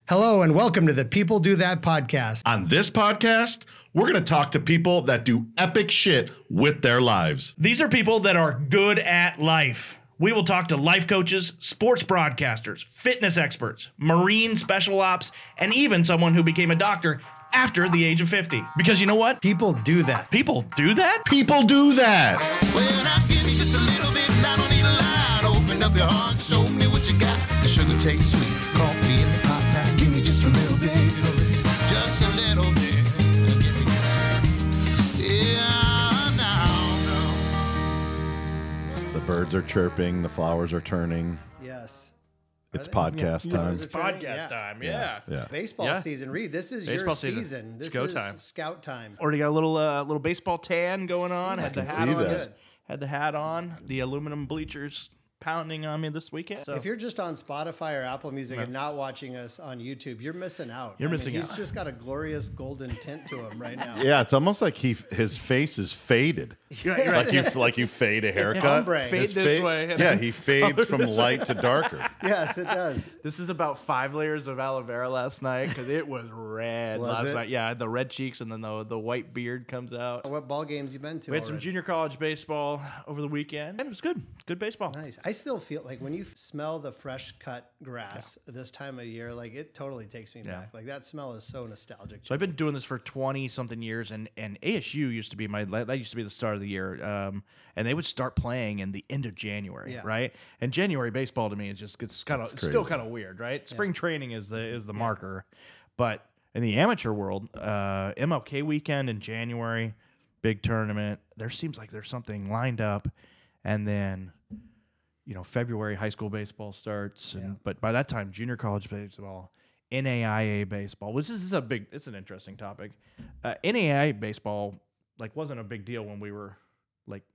Hello and welcome to the People Do That podcast. On this podcast, we're going to talk to people that do epic shit with their lives. These are people that are good at life. We will talk to life coaches, sports broadcasters, fitness experts, Marine special ops, and even someone who became a doctor after the age of 50. Because you know what? People do that. People do that? People do that. Well, I give you just a little bit, and I don't need a lot. Open up your heart, show me what you got. The sugar tastes sweet, coffee in the pot now. Give me just a little bit, just a little bit. Yeah, now. The birds are chirping, the flowers are turning. Yes. It's podcast time. It's podcast time, yeah. Baseball season. Reid, this is Baseball your season. season. This Go is time. scout time. Already got a little baseball tan going on. Had the can hat see on. that. Had the hat on. The aluminum bleachers pounding on me this weekend. So. If you're just on Spotify or Apple Music and not watching us on YouTube, you're missing out. You're missing He's out. just got a glorious golden tint to him right now. Yeah, it's almost like his face is faded. You're right. Like you fade a haircut. ombre. Fade His this way. Yeah, he fades from light to darker. Yes, it does. This is about 5 layers of aloe vera last night because it was red Was last it? night. Yeah, the red cheeks and then the white beard comes out. What ball games you been to? We had some already? junior college baseball over the weekend, and it was good. Good baseball. Nice. I still feel like when you smell the fresh cut grass this time of year, like it totally takes me back. Like that smell is so nostalgic. So I've been doing this for 20 something years, and ASU used to be that used to be the start of the year, and they would start playing in the end of January, right? And January baseball to me is just it's still kind of weird, right? Spring training is the marker, but in the amateur world, MLK weekend in January, big tournament. There seems like there's something lined up, and then. February high school baseball starts, but by that time, junior college baseball, NAIA baseball, which is it's an interesting topic. NAIA baseball wasn't a big deal when we were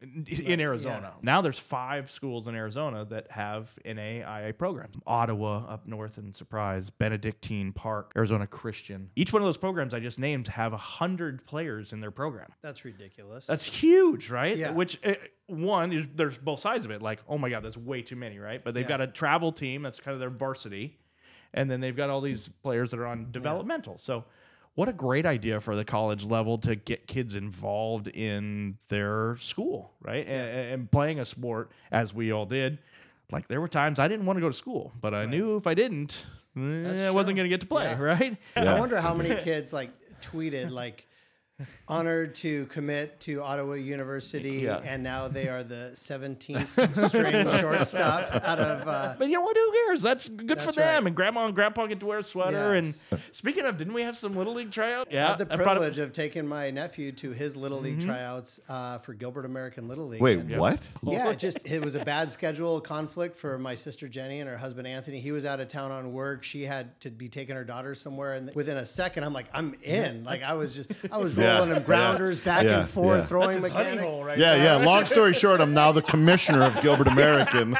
in Arizona. Now there's 5 schools in Arizona that have NAIA programs. Ottawa up north in Surprise, Benedictine Park, Arizona Christian. Each one of those programs I just named have 100 players in their program. That's ridiculous. That's huge, right? Yeah. Which one is there's both sides of it. Like, oh my God, that's way too many, right? But they've got a travel team that's kind of their varsity, and then they've got all these players that are on developmental. So, what a great idea for the college level to get kids involved in their school, right? And playing a sport as we all did. Like there were times I didn't want to go to school, but I knew if I didn't, I wasn't going to get to play, right? I wonder how many kids tweeted honored to commit to Ottawa University, and now they are the 17th string shortstop out of. But you know what? Who cares? That's good for them. right. And grandma and grandpa get to wear a sweater. Yes. And speaking of, didn't we have some Little League tryouts? I had the privilege of taking my nephew to his Little League tryouts for Gilbert American Little League. Wait, And- what? Yeah, it was a bad schedule conflict for my sister Jenny and her husband Anthony. He was out of town on work. She had to be taking her daughter somewhere, and within a second, I'm like, I'm in. I was rolling them grounders back and forth, throwing mechanics. Long story short, I'm now the commissioner of Gilbert American.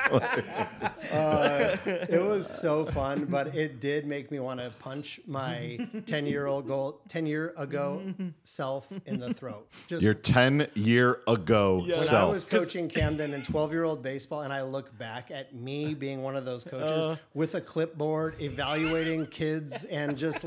It was so fun, but it did make me want to punch my 10-year ago self in the throat. Just Your 10-year ago when I self. was coaching Camden in 12-year-old baseball, and I look back at me being one of those coaches with a clipboard, evaluating kids, and just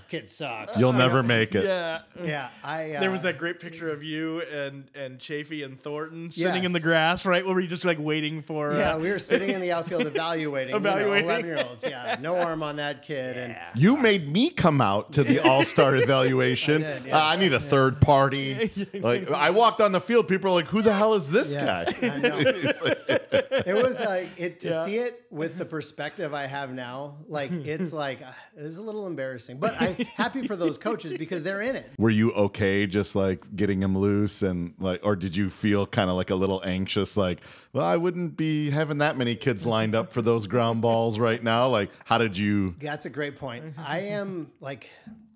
kid sucks. You'll never make it. Yeah. There There was that great picture of you and Chafee and Thornton sitting in the grass, right? Where we just waiting for. we were sitting in the outfield evaluating. 11-year-olds. No arm on that kid. And You made me come out to the All-Star evaluation. I did, yes. I need a third party. I walked on the field. People are like, "Who the hell is this guy?" I know. It was to see it with the perspective I have now. It's a little embarrassing, but I'm happy for those coaches because they're in it. Were you okay just getting him loose and or did you feel kind of a little anxious? Well, I wouldn't be having that many kids lined up for those ground balls right now. How did you? That's a great point. I am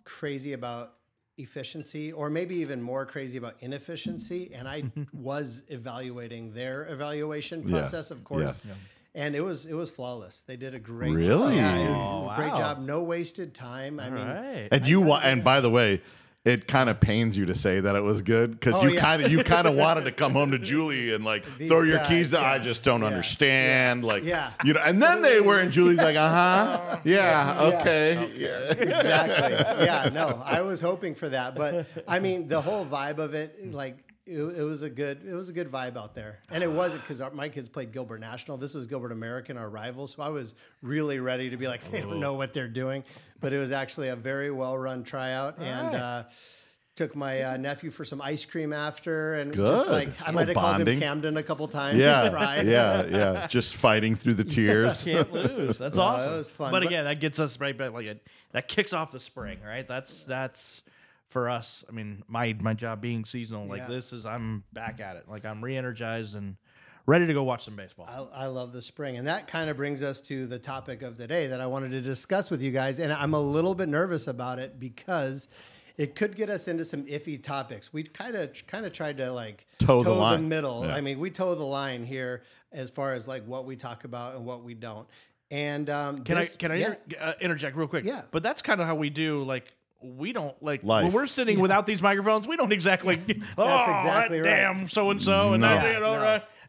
crazy about efficiency, or maybe even more crazy about inefficiency. And I was evaluating their evaluation process, of course. Yes. And it was flawless. They did a great Really? job. Yeah, great job. No wasted time. I mean, And by the way, it kind of pains you to say that it was good because you kind of wanted to come home to Julie and like throw your keys. I just don't understand. Like, you know, and then they were, and Julie's like, okay, exactly. Yeah, no, I was hoping for that, but I mean, the whole vibe of it, like. It was a good vibe out there, and it wasn't because my kids played Gilbert National. This was Gilbert American, our rival, so I was really ready to be like, they don't know what they're doing, but it was actually a very well run tryout, and took my nephew for some ice cream after, and just like I might have called him Camden a couple times. Yeah, just fighting through the tears. Can't lose. That's awesome. That was fun. But again, that gets us right back. Like that kicks off the spring, right? That's. For us, I mean, my job being seasonal like this is, I'm back at it. Like I'm re-energized and ready to go watch some baseball. I love the spring. And that kind of brings us to the topic of today that I wanted to discuss with you guys. And I'm a little bit nervous about it because it could get us into some iffy topics. We kind of tried to like toe the middle. Yeah. I mean, we toe the line here as far as like what we talk about and what we don't. And can I interject real quick? Yeah. But that's kind of how we do like. We don't like life. When we're sitting without these microphones. We don't exactly. That's exactly right. Damn, so and so, and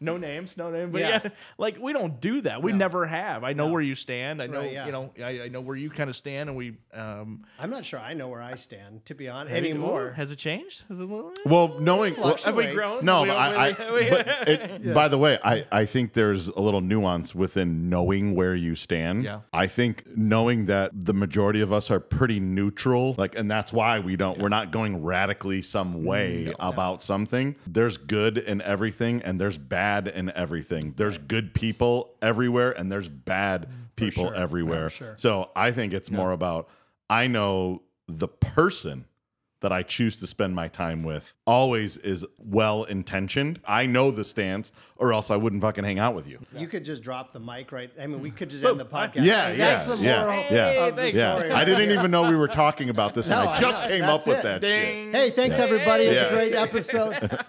no names, but like we don't do that. We never have. I know where you stand. I know, I know where you kind of stand, and we. I'm not sure I know where I stand, to be honest, anymore. Has it changed? Has it well, knowing have we grown? No, by the way, I think there's a little nuance within knowing where you stand. Yeah. I think knowing that the majority of us are pretty neutral, like, and that's why we're not going radically some way about something. There's good in everything, and there's bad in everything. There's good people everywhere, and there's bad people everywhere. So I think it's more about, I know the person that I choose to spend my time with always is well-intentioned. I know the stance, or else I wouldn't fucking hang out with you. You could just drop the mic, right? I mean, we could just end the podcast. That's the moral of the story. I didn't even know we were talking about this, and I just came up with that shit. Hey, thanks everybody. It's a great episode.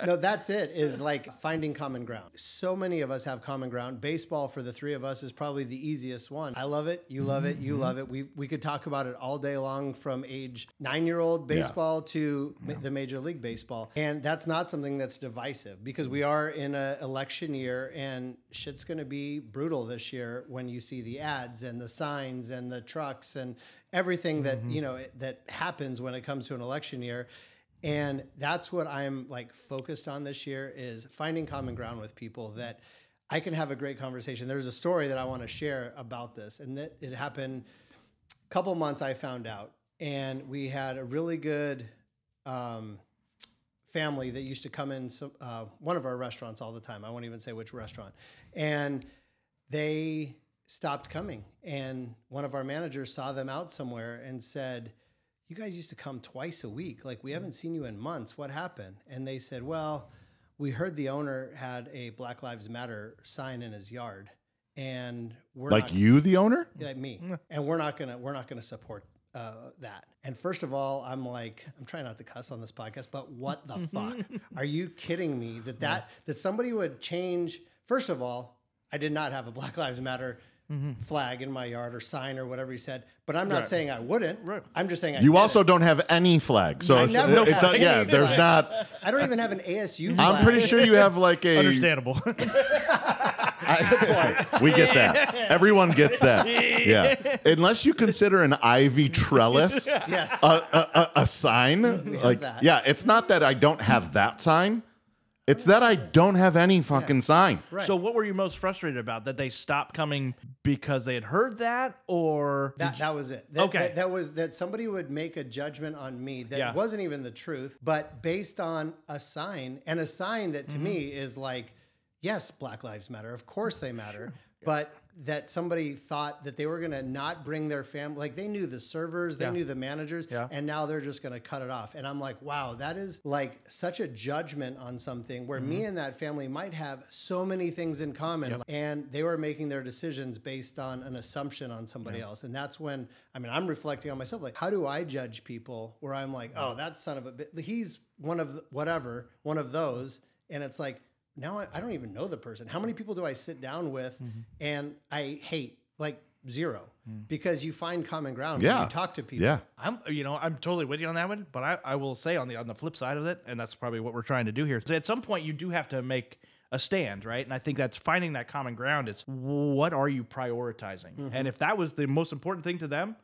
No, that's it, is like finding common ground. So many of us have common ground. Baseball for the three of us is probably the easiest one. I love it. You love it. You love it. We could talk about it all day long, from age 9-year-old baseball to the Major League Baseball. And that's not something that's divisive, because we are in an election year, and shit's going to be brutal this year when you see the ads and the signs and the trucks and everything that, that happens when it comes to an election year. And that's what I'm like focused on this year, is finding common ground with people that I can have a great conversation. There's a story that I want to share about this, and that it happened a couple months I found out. And we had a really good family that used to come in one of our restaurants all the time. I won't even say which restaurant. And they stopped coming. And one of our managers saw them out somewhere and said, "You guys used to come twice a week. Like, we haven't seen you in months. What happened?" And they said, "Well, we heard the owner had a Black Lives Matter sign in his yard, and we're like you, the owner, like me, and we're not gonna support that." And first of all, I'm trying not to cuss on this podcast, but what the fuck? Are you kidding me that somebody would change? First of all, I did not have a Black Lives Matter flag in my yard or sign or whatever he said, but I'm not saying I wouldn't. Right. I'm just saying you also don't have any flag. So there's not. I don't even have an ASU flag. I'm pretty sure you have like a understandable. We get that. Everyone gets that. Yeah. Unless you consider an ivy trellis a sign. Like it's not that I don't have that sign. It's that I don't have any fucking sign. Right. So what were you most frustrated about? That they stopped coming because they had heard that, or that was it. That was that somebody would make a judgment on me that wasn't even the truth, but based on a sign, and a sign that to me is like, yes, Black Lives Matter. Of course they matter. But that somebody thought that they were going to not bring their family. Like, they knew the servers, they knew the managers, and now they're just going to cut it off. And I'm like, wow, that is like such a judgment on something where me and that family might have so many things in common. And they were making their decisions based on an assumption on somebody else. And that's when, I'm reflecting on myself. Like, how do I judge people where I'm like, oh, that son of a bitch, he's one of those. And it's like, now I don't even know the person. How many people do I sit down with and I hate? Like, zero, because you find common ground when you talk to people. Yeah. I'm totally with you on that one, but I will say on the flip side of it, and that's probably what we're trying to do here. So at some point, you do have to make a stand, right? And I think that's finding that common ground. Is what are you prioritizing? And if that was the most important thing to them,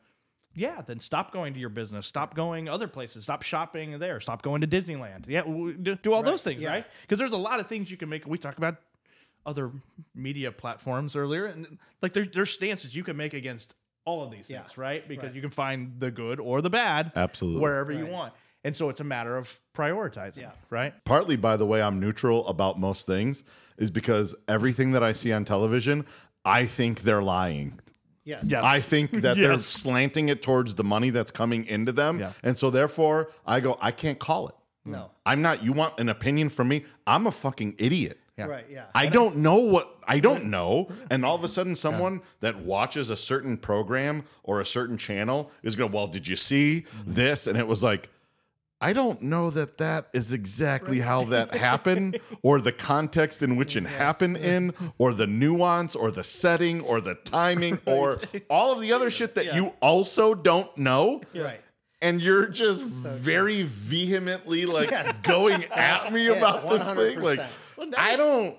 yeah, then stop going to your business. Stop going other places. Stop shopping there. Stop going to Disneyland. Yeah, do all those things, right? Because there's a lot of things you can make. We talked about other media platforms earlier, and like there's stances you can make against all of these things, right? Because you can find the good or the bad, absolutely, wherever you want. And so it's a matter of prioritizing, right? Partly, by the way, I'm neutral about most things is because everything that I see on television, I think they're lying. Yes. I think that they're slanting it towards the money that's coming into them. Yeah. And so therefore I go, I can't call it. No. I'm not, you want an opinion from me? I'm a fucking idiot. Yeah. Right, yeah. I don't know what I don't know. And all of a sudden someone that watches a certain program or a certain channel is going, well, did you see this? And it was like, I don't know that that is exactly how that happened, or the context in which it happened in, or the nuance, or the setting, or the timing, or all of the other shit that you also don't know. Right. And you're just very vehemently like going at me about this thing. Like, I don't.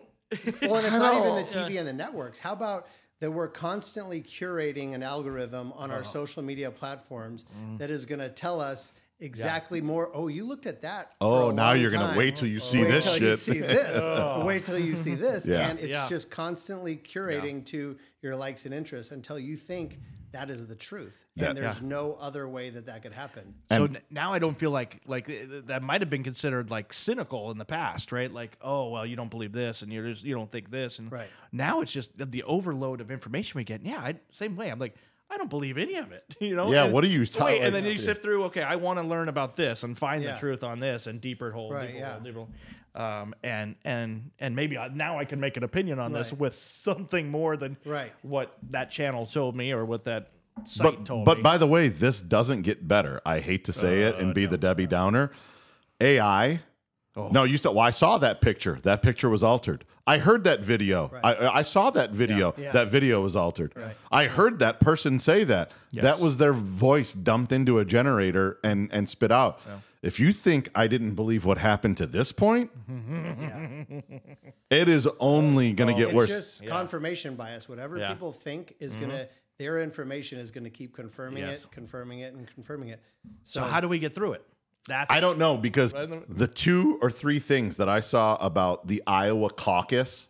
Well, and it's not even the TV and the networks. How about that we're constantly curating an algorithm on our social media platforms that is going to tell us exactly more. Oh, you looked at that. Oh, now you're going to wait till you see this shit. You see this. Wait till you see this. And it's just constantly curating to your likes and interests until you think that is the truth. And there's no other way that that could happen. So now I don't feel like that might have been considered like cynical in the past, right? Like, oh, well, you don't believe this and you don't think this. And now it's just the overload of information we get. Yeah, same way. I'm like, I don't believe any of it, you know? Yeah, what are you talking about? And then you sift through, okay, I want to learn about this and find the truth on this and deeper hole, deeper hole. And maybe now I can make an opinion on this with something more than what that channel told me or what that site told me. But by the way, this doesn't get better. I hate to say it and be the Debbie Downer. AI. No, you said, well, I saw that picture. That picture was altered. I heard that video. I saw that video. That video was altered. I heard that person say that. That was their voice dumped into a generator and spit out. If you think I didn't believe what happened to this point, it is only going to get worse. It's just confirmation bias. Whatever people think is going to, their information is going to keep confirming it, confirming it, and confirming it. So how do we get through it? I don't know, because the 2 or 3 things that I saw about the Iowa caucus,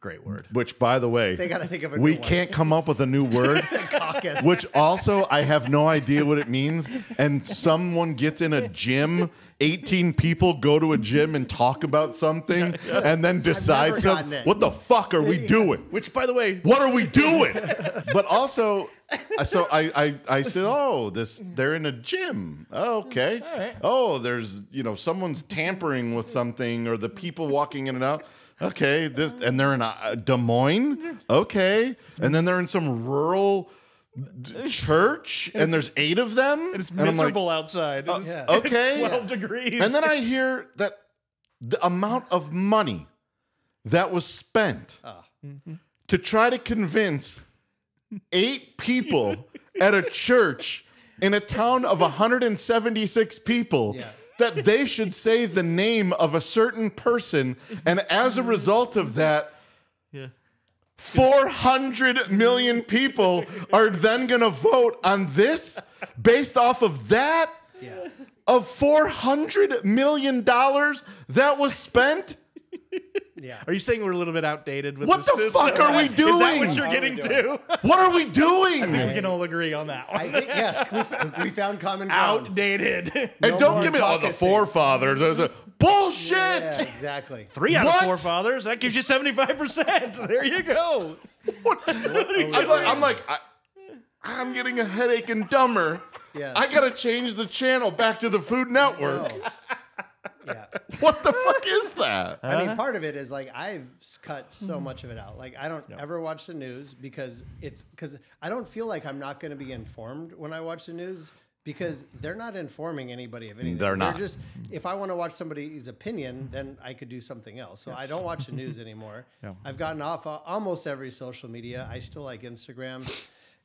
great word. Which, by the way, they gotta think of a we new can't come up with a new word. Caucus. Which also I have no idea what it means. And someone gets in a gym, 18 people go to a gym and talk about something, and then decide something. What the fuck are we doing? Which, by the way, what are we doing? But also. So I said, oh, they're in a gym. Oh, okay. All right. Oh, there's, someone's tampering with something, or the people walking in and out. Okay, and they're in Des Moines. Okay, and then they're in some rural church, and there's 8 of them. And it's miserable outside. Okay, 12 degrees. And then I hear that the amount of money that was spent to try to convince 8 people at a church in a town of 176 people that they should say the name of a certain person, and as a result of that, 400 million people are then going to vote on this based off of that, of $400 million that was spent. Are you saying we're a little bit outdated with what the system? Fuck are we doing? Is that what you're getting to? What are we doing? I think we can all agree on that one. I think, yes, we found common ground. Outdated. And don't give me the forefathers. Bullshit. Yeah, exactly. 3 out of 4 fathers. That gives you 75%. There you go. I'm getting a headache and dumber. Yes. I gotta change the channel back to the Food Network. What the fuck is that? I mean, part of it is like I've cut so much of it out. Like I don't ever watch the news because I don't feel like I'm not going to be informed when I watch the news, because they're not informing anybody of anything. They're not. Just, if I want to watch somebody's opinion, then I could do something else. So I don't watch the news anymore. I've gotten off almost every social media. I still like Instagram.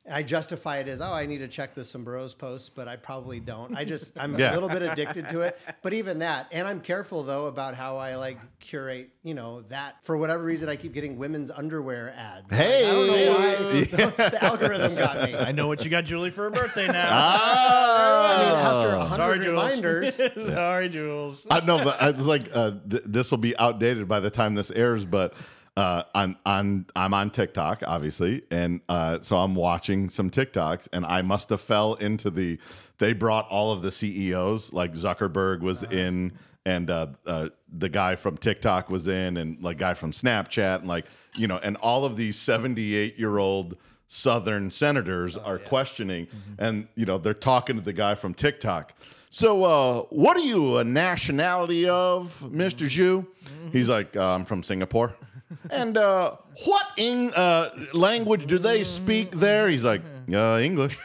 I justify it as, oh, I need to check the Sombreros posts, but I probably don't. I'm a little bit addicted to it. But even that, and I'm careful though about how I like curate, that. For whatever reason, I keep getting women's underwear ads. Hey, I don't know why the algorithm got me. I know what you got Julie for her birthday now. I mean, after 100 reminders. Sorry, Jules. I know, but it's like this will be outdated by the time this airs, but. I'm on TikTok, obviously, and so I'm watching some TikToks, and I must have fell into they brought all of the CEOs, like Zuckerberg was in, and the guy from TikTok was in, and like guy from Snapchat, and and all of these 78-year-old Southern senators are questioning, and they're talking to the guy from TikTok. So, what are you a nationality of, Mr. Zhu? He's like, I'm from Singapore. And what language do they speak there? He's like, English.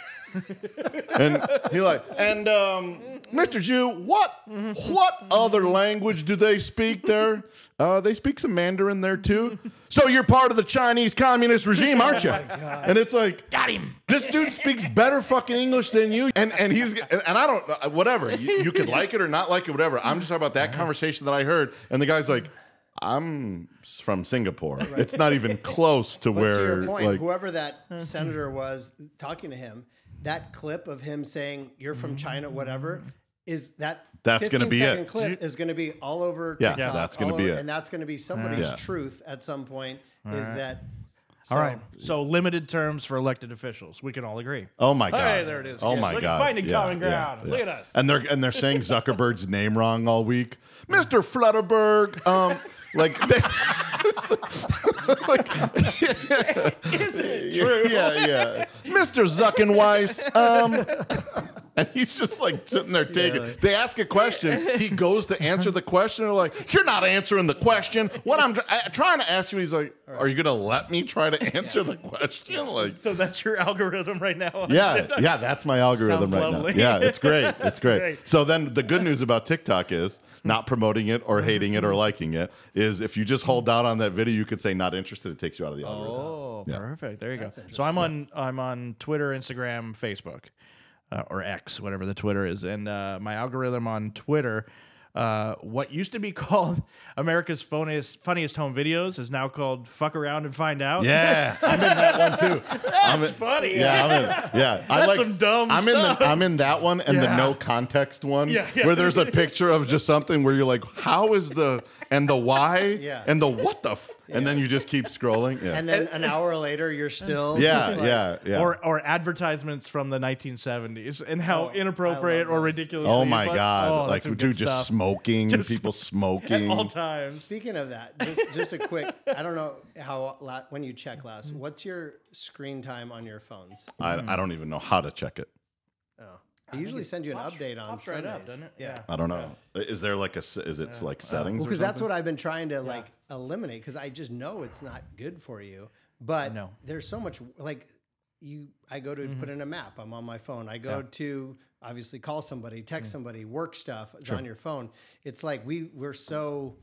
And he's like, and Mr. Zhu, what other language do they speak there? They speak some Mandarin there too. So you're part of the Chinese communist regime, aren't you? And it's like, Got him. This dude speaks better fucking English than you, and I don't whatever. You could like it or not like it, whatever. I'm just talking about that conversation that I heard, and the guy's like, I'm from Singapore. Right. It's not even close to where. To your point, whoever that senator was talking to him, that clip of him saying "You're from China," whatever, is that. That's going to be it. Clip is going to be all over TikTok. Yeah, that's going to be it. And that's going to be somebody's truth at some point. Is that. So, all right. So limited terms for elected officials. We can all agree. Oh my God. Hey, there it is. Oh my Look God. Finding common ground. Yeah. Look at us. And they're saying Zuckerberg's name wrong all week. Mr. Flutterberg. Is it true? Yeah. Mr. Zuckenweiss. And he's just like sitting there taking. Yeah. They ask a question. He goes to answer the question. They're like, "You're not answering the question. What I'm trying to ask you." He's like, "Are you gonna let me try to answer the question?" Like, so that's your algorithm right now. Yeah, that's my algorithm right now. Yeah, it's great. It's great. So then the good news about TikTok is not promoting it or hating it or liking it is if you just hold down on that video, you could say not interested. It takes you out of the algorithm. Oh, perfect. There you go. So I'm on Twitter, Instagram, Facebook. Or X, whatever the Twitter is. And my algorithm on Twitter, what used to be called America's funniest home videos is now called Fuck Around and Find Out. Yeah, I'm in that one too. That's funny. Yeah, That's some dumb stuff. I'm in that one and the no context one where there's a picture of just something where you're like, how is the why and the what the and then you just keep scrolling. Yeah. And then an hour later, you're still yeah. Or advertisements from the 1970s and how inappropriate or ridiculous. Oh my God! Like dude, just smoking, people smoking at all times. Speaking of that, just a quick. I don't know when you check last. What's your screen time on your phones? I don't even know how to check it. They usually send you an update on Sundays. Right up, doesn't it? Yeah. I don't know. Is there like like settings? Well, because that's what I've been trying to like eliminate because I just know it's not good for you. But there's so much like I go to put in a map. I'm on my phone. I go to obviously call somebody, text somebody, work stuff is on your phone. It's like we're so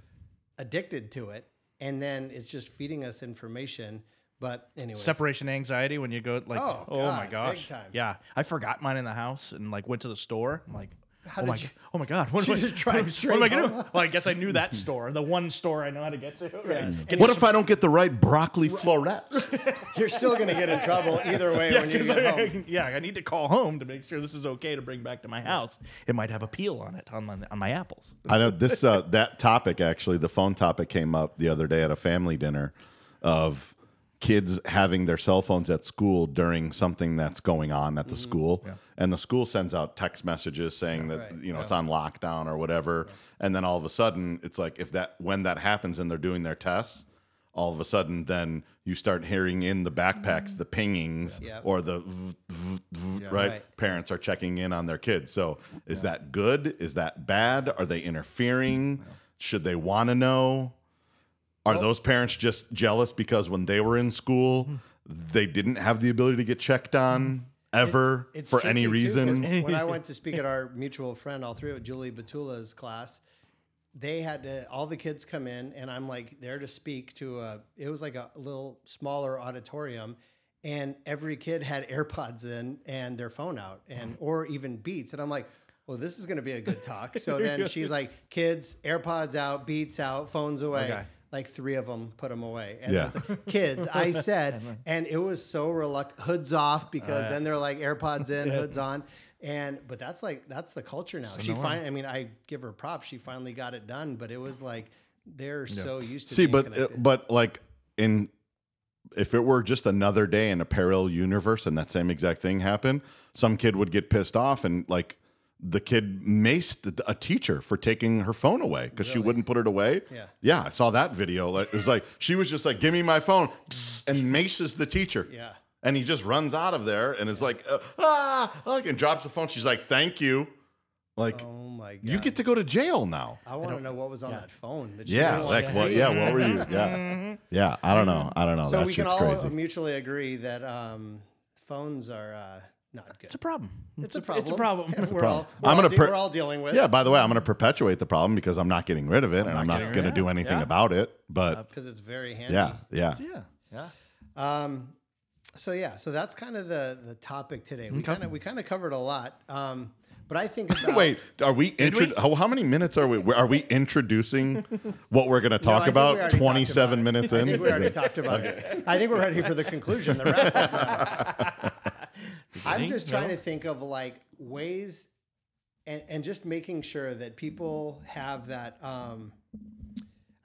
addicted to it, and then it's just feeding us information. But anyway, separation anxiety when you go like, oh God, my gosh, big time. Yeah, I forgot mine in the house and like went to the store. I'm like, oh my God, what am I gonna do? Well, I guess I knew that store, the one store I know how to get to. Right. What if I don't get the right broccoli florets? You're still gonna get in trouble either way when you get home. Yeah, I need to call home to make sure this is okay to bring back to my house. It might have a peel on it on my apples. I know this that topic actually. The phone topic came up the other day at a family dinner of kids having their cell phones at school during something that's going on at the school. Yeah. And the school sends out text messages saying that, it's on lockdown or whatever. Right. And then all of a sudden it's like when that happens and they're doing their tests, all of a sudden then you start hearing in the backpacks, the pingings or the right? Parents are checking in on their kids. So is that good? Is that bad? Are they interfering? Should they want to know? Are those parents just jealous because when they were in school, they didn't have the ability to get checked on ever for any reason? Too, when I went to speak at our mutual friend, all three of Julie Batula's class, they had all the kids come in, and I'm like there to speak to it was like a little smaller auditorium, and every kid had AirPods in and their phone out, or even Beats. And I'm like, well, this is going to be a good talk. So then she's like, kids, AirPods out, Beats out, phones away. Okay. Like 3 of them, put them away. And it's like, kids, I said, and it was so reluctant, hoods off, because then they're like AirPods in, hoods on. But that's the culture now. So I give her props. She finally got it done, but it was like, they're so used to being connected. But like if it were just another day in a parallel universe and that same exact thing happened, some kid would get pissed off and like the kid maced a teacher for taking her phone away because she wouldn't put it away. Yeah, I saw that video. It was like she was just like, "Give me my phone," and maces the teacher. Yeah, and he just runs out of there and is like, and drops the phone. She's like, "Thank you." Like, oh my God. You get to go to jail now. I want to know what was on that phone. That what were you? Yeah. I don't know. So that we can all crazy. mutually agree that phones are not good. It's a problem. It's a problem. It's a problem. We're all dealing with. Yeah. By the way, I'm going to perpetuate the problem because I'm not getting rid of it, and I'm not going to do anything about it. But because it's very handy. Yeah. So that's kind of the topic today. We kind of covered a lot. But I think about... Wait, are we... How many minutes are we... Are we introducing what we're going to talk about 27 minutes in? I think we already talked about it. I think we're ready for the conclusion, the wrap-up. I'm just trying to think of like ways and just making sure that people have that...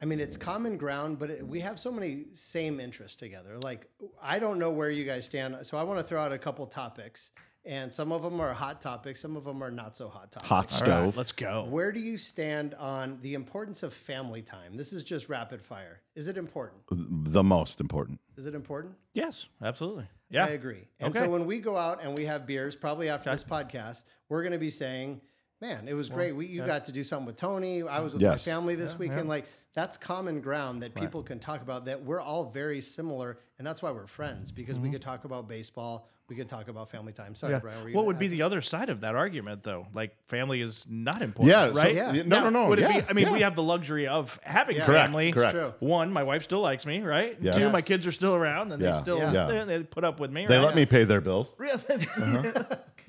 it's common ground, but we have so many same interests together. Like, I don't know where you guys stand, so I want to throw out a couple topics. And some of them are hot topics. Some of them are not so hot topics. Hot stove. Right, let's go. Where do you stand on the importance of family time? This is just rapid fire. Is it important? The most important. Is it important? Yes, absolutely. Yeah. I agree. And so when we go out and we have beers, probably after this podcast, we're going to be saying, man, it was great. You got to do something with Tony. I was with my family this weekend. Like, that's common ground that people can talk about, that we're all very similar. And that's why we're friends, because we could talk about baseball. We could talk about family time. Sorry, Brian. What would be the other side of that argument, though? Like, family is not important, right? So, no. Would it be? We have the luxury of having family. Correct. One, my wife still likes me, right? Yes. Two, my kids are still around, and they still they put up with me. They let me pay their bills.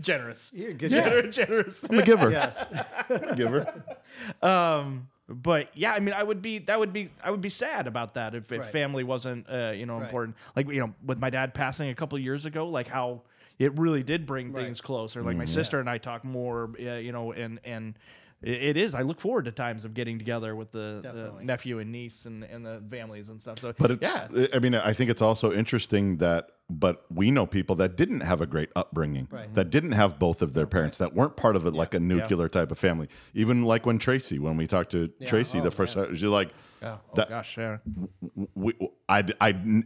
Generous. You're good. Generous. I'm a giver. Yes. I'm a giver. But yeah, I would be sad about that if family wasn't important. Like, with my dad passing a couple of years ago, like how it really did bring things closer. Like my sister and I talk more, and it is. I look forward to times of getting together with the nephew and niece and the families and stuff. So, but I think it's also interesting but we know people that didn't have a great upbringing, that didn't have both of their parents, that weren't part of it, like a nuclear type of family. Even like when we talked to Tracy the first time, she's like, I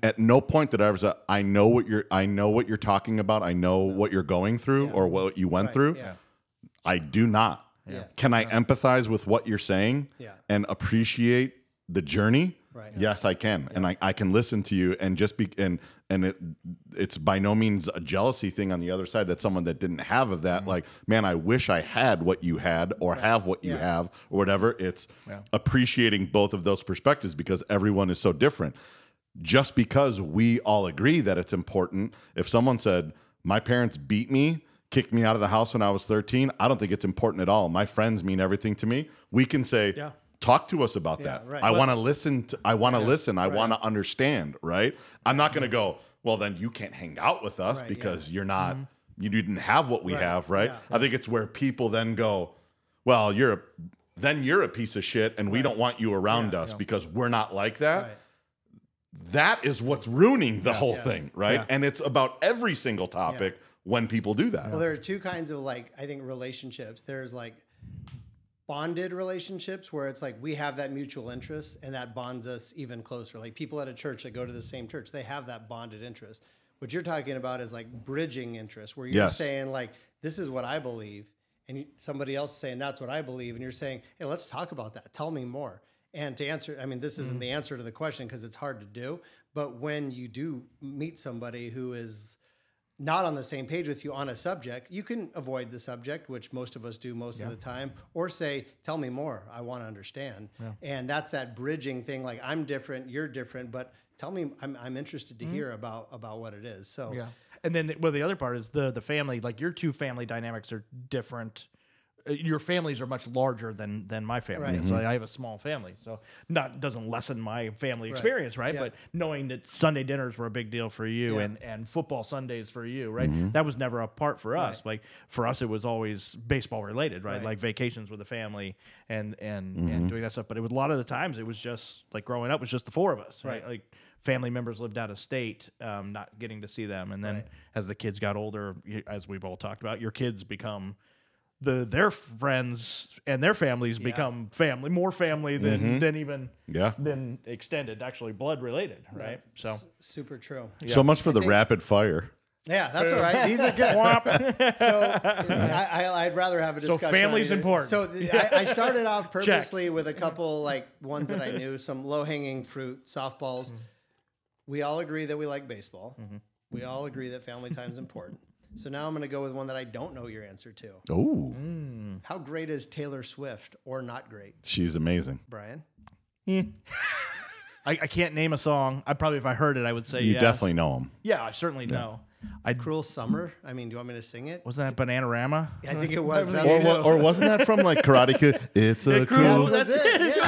at no point did I ever say, I know what you're talking about. I know what you're going through or what you went through. Yeah. I do not. Yeah. Can I empathize with what you're saying and appreciate the journey? Right. Yes, I can. And I can listen to you and just be, and it's by no means a jealousy thing on the other side. That's someone that didn't have of that. Like, man, I wish I had what you had or have what you have or whatever. It's appreciating both of those perspectives because everyone is so different. Just because we all agree that it's important, if someone said, my parents beat me, kicked me out of the house when I was 13, I don't think it's important at all. My friends mean everything to me. We can say, talk to us about that. Right. I want to listen. I want to listen. I want to understand, right? I'm not going to go, well, then you can't hang out with us because you're not, you didn't have what we have, right? Yeah. I think it's where people then go, well, you're a piece of shit and we don't want you around us because we're not like that. Right. That is what's ruining the whole thing, right? Yeah. And it's about every single topic when people do that. Well, there are two kinds of I think relationships. There's bonded relationships where it's like we have that mutual interest and that bonds us even closer. Like people at a church that go to the same church, they have that bonded interest. What you're talking about is bridging interest where you're saying this is what I believe and somebody else is saying that's what I believe. And you're saying, hey, let's talk about that. Tell me more. And to answer, this isn't the answer to the question because it's hard to do. But when you do meet somebody who is not on the same page with you on a subject, you can avoid the subject, which most of us do most of the time, or say, tell me more. I want to understand. Yeah. And that's that bridging thing. Like I'm different, you're different, but tell me. I'm interested to hear about what it is. So Yeah. And then, the other part is the family. Like your two family dynamics are different. Your families are much larger than my family. Right. So I have a small family, so doesn't lessen my family experience, right? Yeah. But knowing that Sunday dinners were a big deal for you, and football Sundays for you, right? That was never a part for us. Like for us, it was always baseball related, right? Like vacations with the family and doing that stuff. But it was a lot of the times it was just like growing up was just the four of us, right? Like family members lived out of state, not getting to see them, and then as the kids got older, as we've all talked about, your kids become their friends and their families become more family than even than extended, actually blood related, right? So super true. So much for the rapid fire. Yeah, that's all right. These are good. So I'd rather have a discussion. So family's important. So I started off purposely with a couple like ones that I knew, some low hanging fruit, softballs. We all agree that we like baseball. We all agree that family time is important. So now I'm going to go with one that I don't know your answer to. Oh. How great is Taylor Swift or not great? She's amazing. Brian? I can't name a song. I probably, if I heard it, I would say You yes. definitely know them. Yeah, I certainly know. Cruel Summer? I mean, do you want me to sing it? Wasn't that Bananarama? I think it was. Or wasn't that from like Karate Kid? It's a cruel, That's it. Yeah.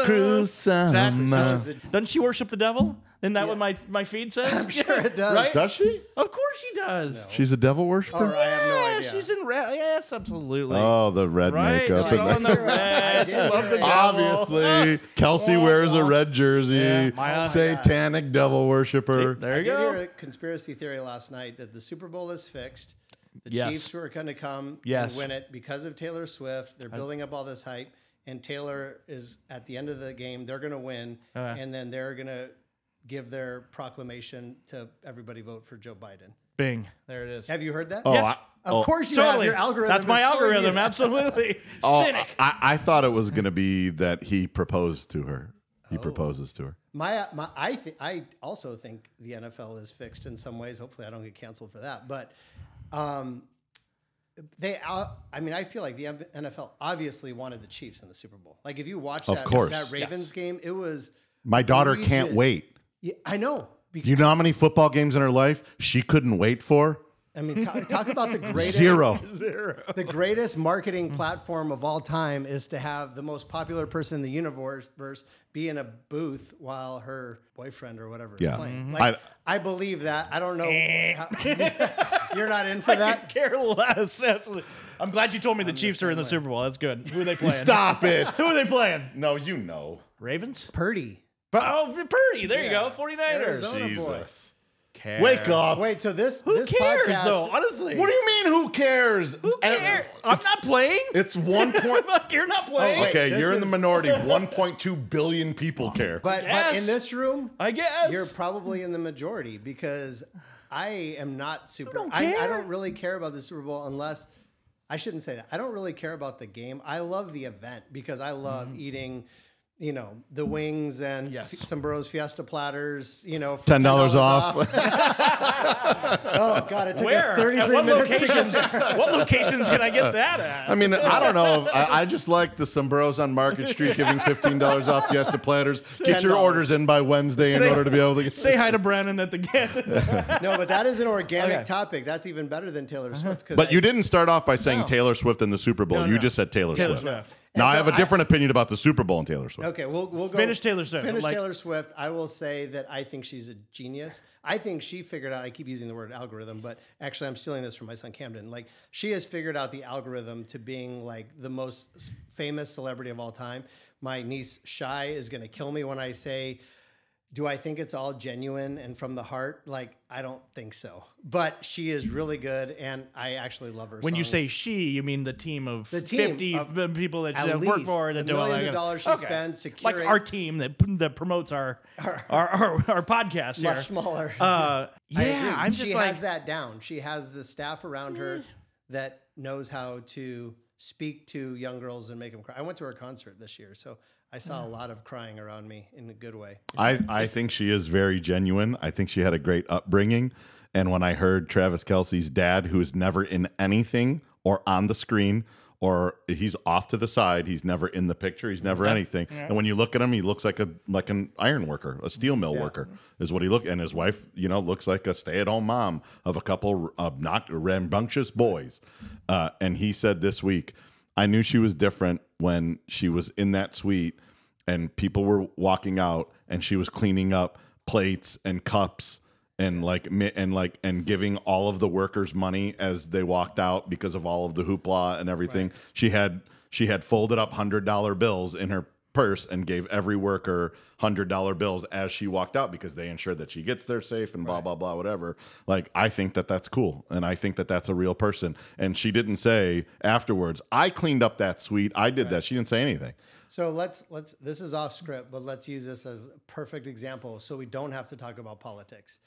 cruel summer. Exactly. Doesn't she worship the devil? Isn't that what my feed says? I'm sure it does. Right? Does she? Of course she does. No. She's a devil worshiper? I have no idea. She's in red. Yes, absolutely. Oh, the red Right? makeup. She's And on the red. She loves the devil. obviously, Kelsey wears a red jersey. Yeah, my- Satanic devil worshiper. There I you did go. hear a conspiracy theory last night that the Super Bowl is fixed. The Yes. Chiefs were going to come Yes. and win it because of Taylor Swift. They're building up all this hype, and Taylor is at the end of the game. They're going to win, and then they're going to give their proclamation to everybody vote for Joe Biden. Bing. There it is. Have you heard that? Oh, Yes. Of course you Totally. have. Your algorithm. That's my is telling algorithm. you. Absolutely. Cynic. I thought it was going to be that he proposed to her. He proposes to her. I also think the NFL is fixed in some ways. Hopefully, I don't get canceled for that. But I feel like the NFL obviously wanted the Chiefs in the Super Bowl. Like if you watch that Ravens game, it was. My daughter can't wait. Yeah, I know. You know how many football games in her life she couldn't wait for? I mean, talk about the greatest Zero. The greatest marketing platform of all time is to have the most popular person in the universe be in a booth while her boyfriend or whatever is playing. Like, I believe that. I don't know. You're not in for that? Care less. Absolutely. I'm glad you told me the Chiefs are in the Super Bowl. That's good. Who are they playing? Stop it. Who are they playing? No, you know. Ravens? Purdy. Purdy. There you go. 49ers. Arizona boy. Jesus. Wake up. Wait, so this Who this cares, podcast, though? Honestly. What do you mean, who cares? Who cares? I'm not playing. It's 1 point. Fuck, you're not playing. wait. Okay, This you're in the is- minority. 1.2 billion people care. But Yes. in this room, I guess. you're probably in the majority because I am not super. don't I care? don't really care about the Super Bowl unless I shouldn't say that. I don't really care about the game. I love the event because I love eating. You know, the wings and Sombreros Fiesta platters, you know, for $10 off. Oh, God, it took Where? us 33 At what minutes to locations? get there. What locations can I get that at? I mean, I don't know. I just like the sombreros on Market Street giving $15 off Fiesta platters. Get your $10. orders in by Wednesday in order to be able to get. Say hi to Brandon at the gate. No, but that is an organic Okay. topic. That's even better than Taylor Swift. But you didn't start off by saying Taylor Swift in the Super Bowl. No, You no. just said Taylor Swift. Swift. Now And I so have a different opinion about the Super Bowl and Taylor Swift. Okay, we'll go. Finish Taylor Swift. Finish Like- Taylor Swift. I will say that I think she's a genius. I think she figured out, I keep using the word algorithm, but actually I'm stealing this from my son Camden. Like she has figured out the algorithm to being like the most famous celebrity of all time. My niece Shy is going to kill me when I say, do I think it's all genuine and from the heart? Like, I don't think so. But she is really good, and I actually love her When you songs. say she, you mean the team of The team 50 of people that at work least for her the that do all millions that. of dollars she spends to like curate- our team that promotes our podcast here. much smaller. Yeah, I agree. I'm just she like has that down. She has the staff around her that knows how to speak to young girls and make them cry. I went to her concert this year, so I saw a lot of crying around me in a good way. I think she is very genuine. I think she had a great upbringing. And when I heard Travis Kelce's dad, who is never in anything or on the screen or he's off to the side. He's never in the picture. He's never anything. Yeah. And when you look at him, he looks like an iron worker, a steel mill worker is what he look. And his wife, looks like a stay-at-home mom of a couple of not rambunctious boys. And he said this week, I knew she was different when she was in that suite and people were walking out and she was cleaning up plates and cups and giving all of the workers money as they walked out because of all of the hoopla and everything. Right. She had folded up $100 bills in her purse and gave every worker $100 bills as she walked out because they ensured that she gets there safe and blah, blah, blah, whatever. Like, I think that that's cool. And I think that that's a real person. And she didn't say afterwards, I cleaned up that suite. I did that. She didn't say anything. So let's this is off script, but let's use this as a perfect example so we don't have to talk about politics.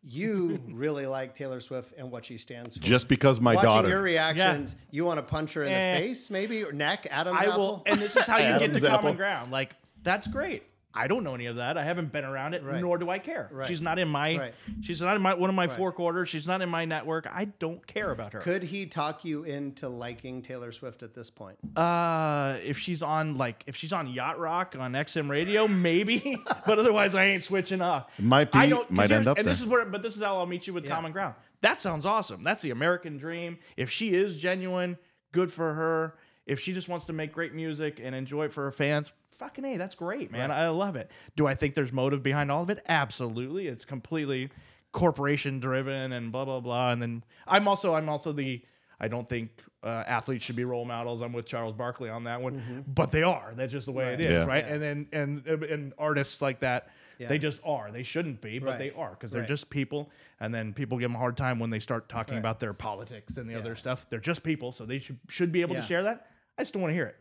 You really like Taylor Swift and what she stands for. Just because Watching daughter. your reactions, you want to punch her in the face, maybe, or neck, Adam's apple? And this is how you get to common ground. Like, that's great. I don't know any of that. I haven't been around it, nor do I care. Right. She's not in my. She's not in one of my four quarters. She's not in my network. I don't care about her. Could he talk you into liking Taylor Swift at this point? If she's on Yacht Rock on XM Radio, maybe. But otherwise, I ain't switching off. Might end up there. This is how I'll meet you with common ground. That sounds awesome. That's the American dream. If she is genuine, good for her. If she just wants to make great music and enjoy it for her fans, fucking A, that's great, man. Right. I love it. Do I think there's motive behind all of it? Absolutely. It's completely corporation driven and blah, blah, blah. And then I'm also I don't think athletes should be role models. I'm with Charles Barkley on that one, but they are. That's just the way it is, right? Yeah. And then and artists like that, they just are. They shouldn't be, but they are because they're just people. And then people give them a hard time when they start talking about their politics and the other stuff. They're just people, so they should be able to share that. I just don't want to hear it.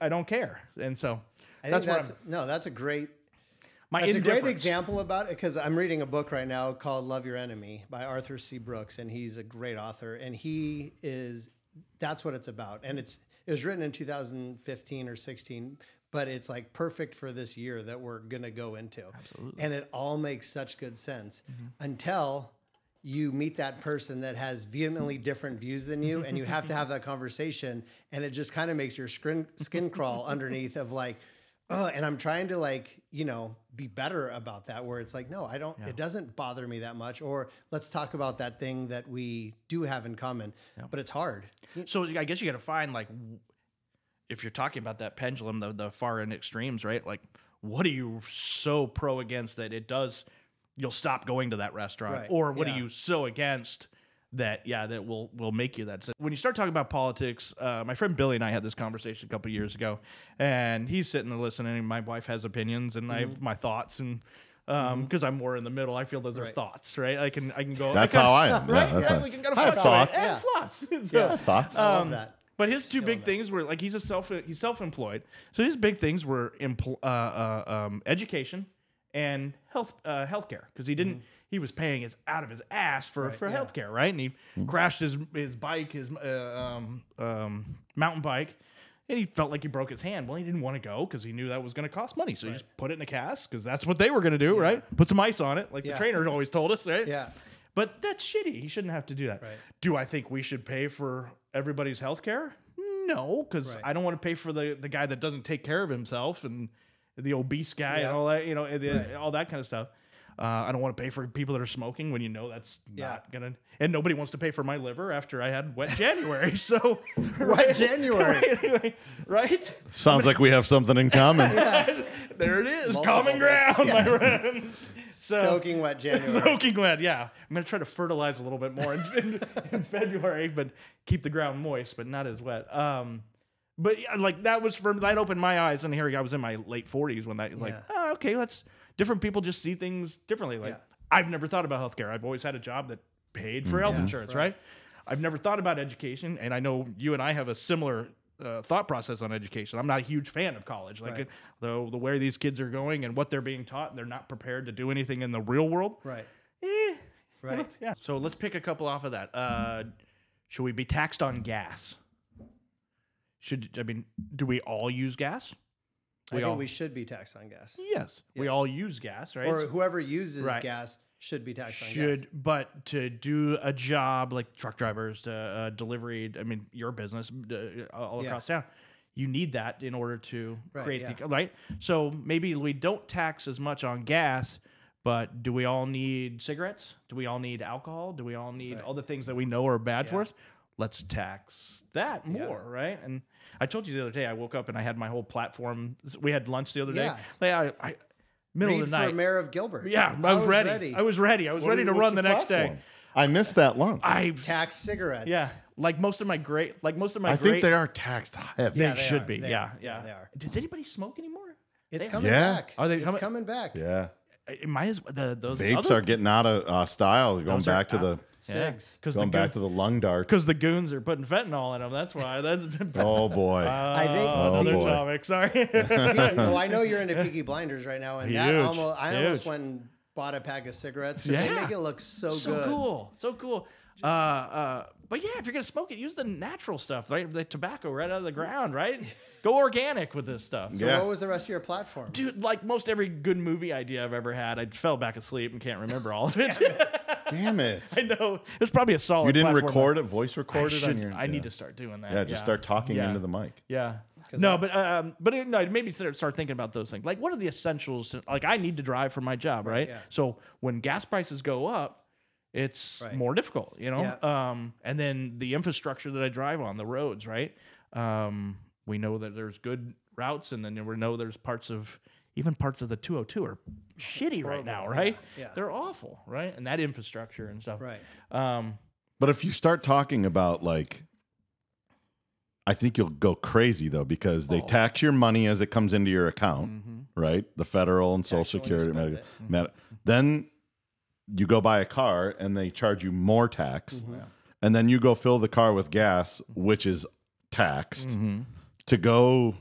I don't care, and so that's a great. That's a great example about it because I'm reading a book right now called "Love Your Enemy" by Arthur C. Brooks, and he's a great author, and that's what it's about, and it was written in 2015 or 16, but it's like perfect for this year that we're gonna go into. Absolutely, and it all makes such good sense until you meet that person that has vehemently different views than you, and you have to have that conversation, and it just kind of makes your skin crawl underneath of like, oh, and I'm trying to be better about that, where it's like, no, I don't, it doesn't bother me that much, or let's talk about that thing that we do have in common, but it's hard. So I guess you got to find, like, if you're talking about that pendulum, the far end extremes, right? Like, what are you so pro against that you'll stop going to that restaurant, or what are you so against that will make you that? So when you start talking about politics, my friend Billy and I had this conversation a couple of years ago, and he's sitting and listening, and my wife has opinions, and I have my thoughts, and because I'm more in the middle, I feel those are thoughts, right? I can go. That's how I am. Right? Yeah, we can go to thoughts. And thoughts. Thoughts. I love that. But his two big things were, like, he's self-employed, so his big things were education and healthcare, because he was paying out of his ass for healthcare, right? And he crashed his bike, his mountain bike, and he felt like he broke his hand. Well, he didn't want to go because he knew that was going to cost money, so he just put it in a cast because that's what they were going to do, right? Put some ice on it, like the trainer always told us, right? Yeah. But that's shitty. He shouldn't have to do that. Right. Do I think we should pay for everybody's healthcare? No, because I don't want to pay for the guy that doesn't take care of himself and the obese guy and all that, all that kind of stuff. I don't want to pay for people that are smoking when that's not gonna. And nobody wants to pay for my liver after I had wet January. So wet January, right? Sounds like we have something in common. Yes. There it is, common ground, my friends. Soaking wet January. Soaking wet, yeah. I'm gonna try to fertilize a little bit more in February, but keep the ground moist, but not as wet. But like that opened my eyes, and here I was in my late 40s when that was like, oh, okay, different people just see things differently. Like I've never thought about healthcare. I've always had a job that paid for health insurance, right? I've never thought about education, and I know you and I have a similar thought process on education. I'm not a huge fan of college, like the way these kids are going and what they're being taught, and they're not prepared to do anything in the real world. Right. Right. Yeah. So let's pick a couple off of that. Should we be taxed on gas? Do we all use gas? I think we should be taxed on gas. Yes. We all use gas, right? Or whoever uses gas should be taxed on gas. But to do a job like truck drivers, delivery, I mean, your business all across town, you need that in order to create the right. So maybe we don't tax as much on gas, but do we all need cigarettes? Do we all need alcohol? Do we all need all the things that we know are bad for us? Let's tax that more, right? And I told you the other day, I woke up and I had my whole platform. We had lunch the other day. I middle Reid of the night. for mayor of Gilbert. Yeah, I was ready. I was ready. I was ready to run the next day. I missed that lunch. I tax cigarettes. Yeah, like most of my I think they are taxed heavy. They should be. They Yeah, are. Does anybody smoke anymore? It's coming back. Are they It's coming back. Yeah. Those Vapes are getting out of style. Going back to the cigs. Going back to the lung darts. Because the goons are putting fentanyl in them. That's why. Oh boy. I think another topic. Sorry. Well, I know you're into Peaky Blinders right now, and that Huge. I almost went and bought a pack of cigarettes because they make it look so good. So cool. But yeah, if you're gonna smoke it, use the natural stuff, right? The tobacco right out of the ground, right? Go organic with this stuff. So what was the rest of your platform? Dude, like most every good movie idea I've ever had, I fell back asleep and can't remember all of it. Damn it. I know. It was probably a solid You didn't platform. record it, voice record it on your... I need to start doing that. Yeah, just start talking into the mic. Yeah. No, but it made me start thinking about those things. Like, what are the essentials? Like, I need to drive for my job, right? Yeah. So when gas prices go up, it's more difficult, you know? Yeah. And then the infrastructure that I drive on, the roads, right? We know that there's good routes, and then we know there's parts of the 202 are shitty right now, right? Yeah. They're awful, right? And that infrastructure and stuff. Right. But if you start talking about, like, I think you'll go crazy, though, because they tax your money as it comes into your account, right? The federal and Social Security. Then you go buy a car, and they charge you more tax. And then you go fill the car with gas, which is taxed, to go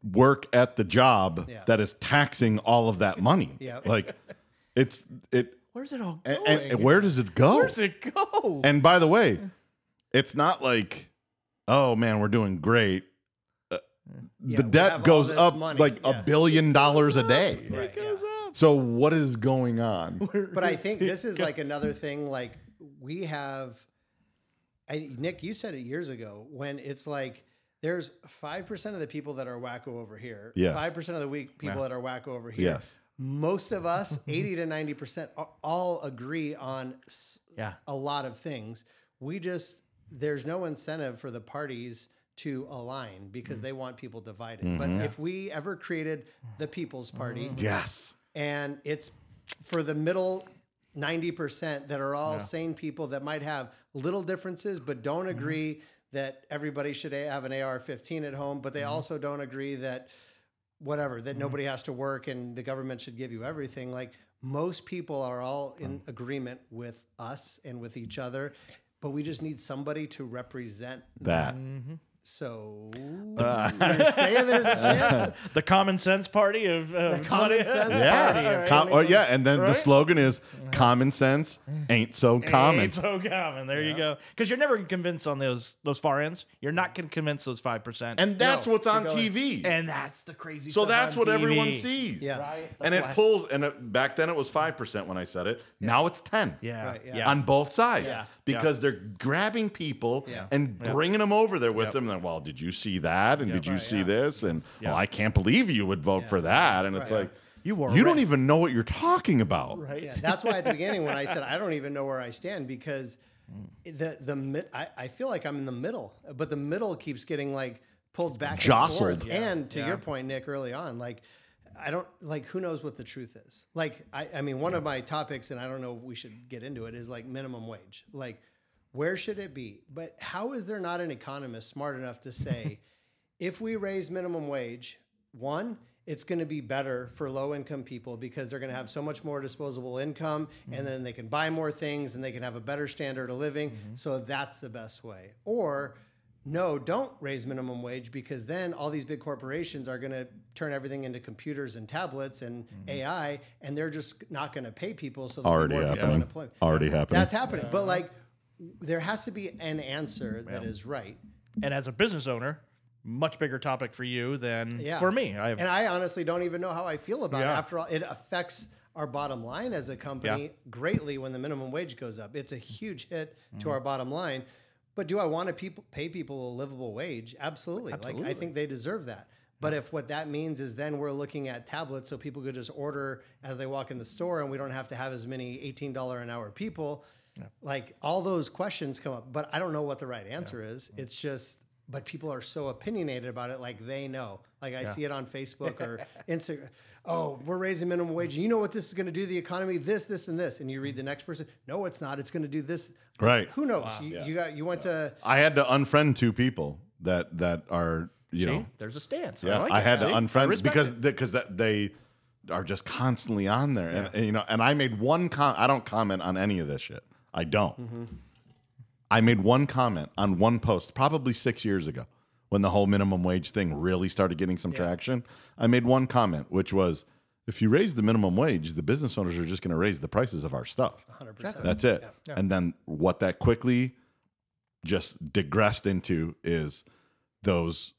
work at the job that is taxing all of that money. Like, Where's it all going? And where does it go? Where's it go? And by the way, it's not like, oh man, we're doing great. The debt goes up like $1 billion a day. It goes up. So what is going on? But I think this is like another thing. Like we have, Nick, you said it years ago when it's like there's 5% of the people that are wacko over here. Yes. 5% of the people that are wacko over here. Yes. Most of us, 80 to 90%, all agree on a lot of things. There's no incentive for the parties to align because they want people divided. But if we ever created the People's Party, and it's for the middle 90% that are all sane people that might have little differences but don't agree that everybody should have an AR-15 at home, but they also don't agree that that nobody has to work and the government should give you everything. Like most people are all in agreement with us and with each other, but we just need somebody to represent that. So you're saying there's a chance? The common sense party of the common sense party. And then the slogan is common sense ain't so common. Ain't so common. There you go. Because you're never going to convince on those far ends. You're not going to convince those 5%. And that's what's on TV. And that's the crazy so stuff. That's on what TV. everyone sees. Yes. Right? And it pulls, back then it was 5% when I said it. Now it's 10. On both sides. Because they're grabbing people and bringing them over there with them. And well, did you see that? And did you see this? And well, I can't believe you would vote for that. And it's like, you don't even know what you're talking about. Right. Yeah, that's why at the beginning when I said I don't even know where I stand because I feel like I'm in the middle, but the middle keeps getting like pulled back, jostled. And forth. And to your point, Nick, early on, like I don't like who knows what the truth is. Like I mean, one of my topics, and I don't know if we should get into it, is like minimum wage. Like where should it be? But how is there not an economist smart enough to say, if we raise minimum wage, one, it's going to be better for low-income people because they're going to have so much more disposable income, and then they can buy more things, and they can have a better standard of living. So that's the best way. Or no, don't raise minimum wage because then all these big corporations are going to turn everything into computers and tablets and AI, and they're just not going to pay people. So Already happening. Already happening. That's happening. But like, there has to be an answer that is right. And as a business owner, much bigger topic for you than for me. And I honestly don't even know how I feel about it. After all, it affects our bottom line as a company greatly when the minimum wage goes up. It's a huge hit to our bottom line. But do I want to pay people a livable wage? Absolutely. Like, I think they deserve that. But if what that means is then we're looking at tablets so people could just order as they walk in the store and we don't have to have as many $18 an hour people, like all those questions come up. But I don't know what the right answer is. It's just, but people are so opinionated about it, like they know. Like I see it on Facebook or Instagram. Oh, we're raising minimum wage. You know what this is going to do to the economy? This, this, and this. And you read the next person. No, it's not. It's going to do this. Right. Who knows? Wow. You went to. I had to unfriend 2 people that are. You know, there's a stance. Yeah, I had to unfriend because they are just constantly on there, and you know. And I made one I don't comment on any of this shit. I don't. I made one comment on one post, probably 6 years ago, when the whole minimum wage thing really started getting some traction. I made one comment, which was, if you raise the minimum wage, the business owners are just going to raise the prices of our stuff. 100%. That's it. Yeah. And then what that quickly just digressed into is those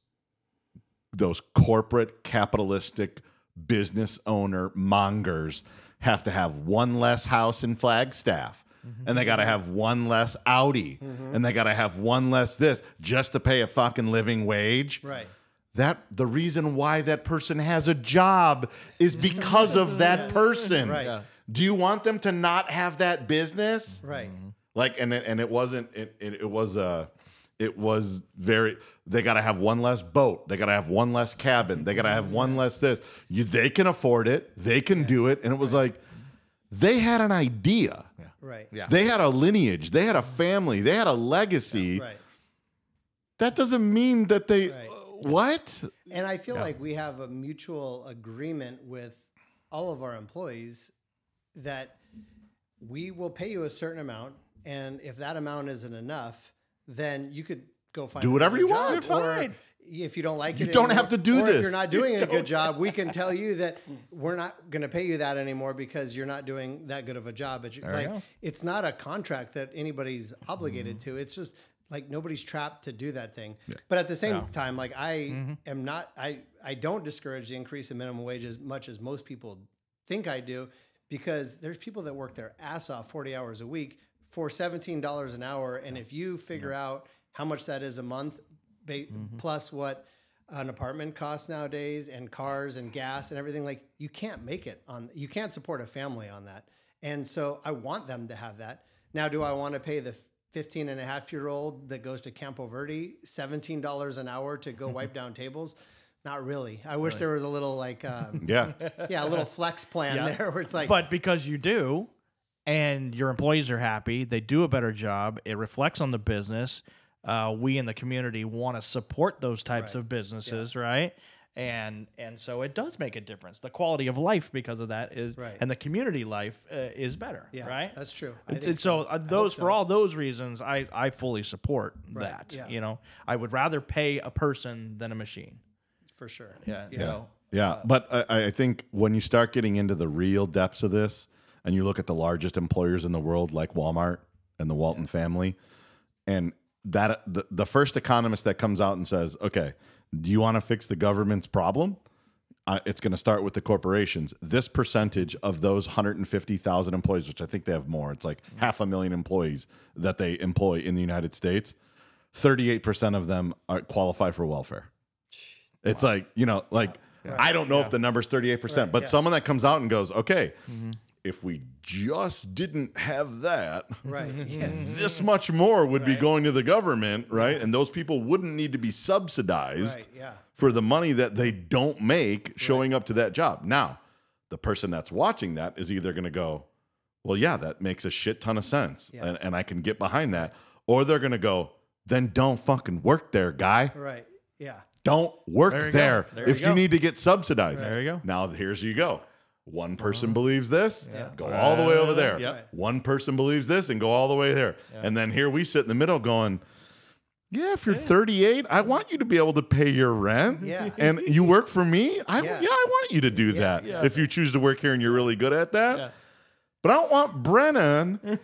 corporate capitalistic business owner mongers have to have one less house in Flagstaff, and they got to have one less Audi, and they got to have one less this just to pay a fucking living wage. Right. That the reason why that person has a job is because of that person. Right. Yeah. Do you want them to not have that business? Right. Like, and it wasn't. It was very, they got to have one less boat. They got to have one less cabin. They got to have one less this. They can afford it. They can do it. And it was like, they had an idea. Yeah. Right. Yeah. They had a lineage. They had a family. They had a legacy. Yeah. Right. That doesn't mean that they, what? And I feel like we have a mutual agreement with all of our employees that we will pay you a certain amount. And if that amount isn't enough, then you could go find do whatever you job. want. Or if you don't like it, you don't have to do or this. If you're not doing a good job, we can tell you that we're not going to pay you that anymore because you're not doing that good of a job. It's not a contract that anybody's obligated to. It's just like nobody's trapped to do that thing. Yeah. But at the same time, like I am not. I don't discourage the increase in minimum wage as much as most people think I do, because there's people that work their ass off 40 hours a week for $17 an hour. And if you figure out how much that is a month, plus what an apartment costs nowadays and cars and gas and everything, like you can't make it you can't support a family on that. And so I want them to have that. Now, do I want to pay the 15-and-a-half-year-old that goes to Campo Verde $17 an hour to go wipe down tables? Not really. I wish there was a little like, a little flex plan there where it's like, but because you do, and your employees are happy, they do a better job, it reflects on the business. We in the community want to support those types of businesses, right? And so it does make a difference. The quality of life because of that is, and the community life is better, right? That's true. For all those reasons, I fully support that. Yeah. You know, I would rather pay a person than a machine. For sure. But I think when you start getting into the real depths of this, and you look at the largest employers in the world, like Walmart and the Walton family, and that the first economist that comes out and says, okay, do you want to fix the government's problem? It's going to start with the corporations. This percentage of those 150,000 employees, which I think they have more, it's like 500,000 employees that they employ in the United States, 38% of them qualify for welfare. It's like, you know, like, I don't know if the number's 38%, but someone that comes out and goes, okay, if we just didn't have that, this much more would be going to the government, right? And those people wouldn't need to be subsidized for the money that they don't make showing up to that job. Now, the person that's watching that is either going to go, well, yeah, that makes a shit ton of sense, and I can get behind that. Or they're going to go, then don't fucking work there, guy. Right, yeah. Don't work there if you need to get subsidized. There you go. Now, here's you go. One person believes this, go all the way over there. One person believes this and go all the way there. And then here we sit in the middle going, yeah, if you're 38, I want you to be able to pay your rent. And you work for me? I want you to do that. If you choose to work here and you're really good at that. But I don't want Brennan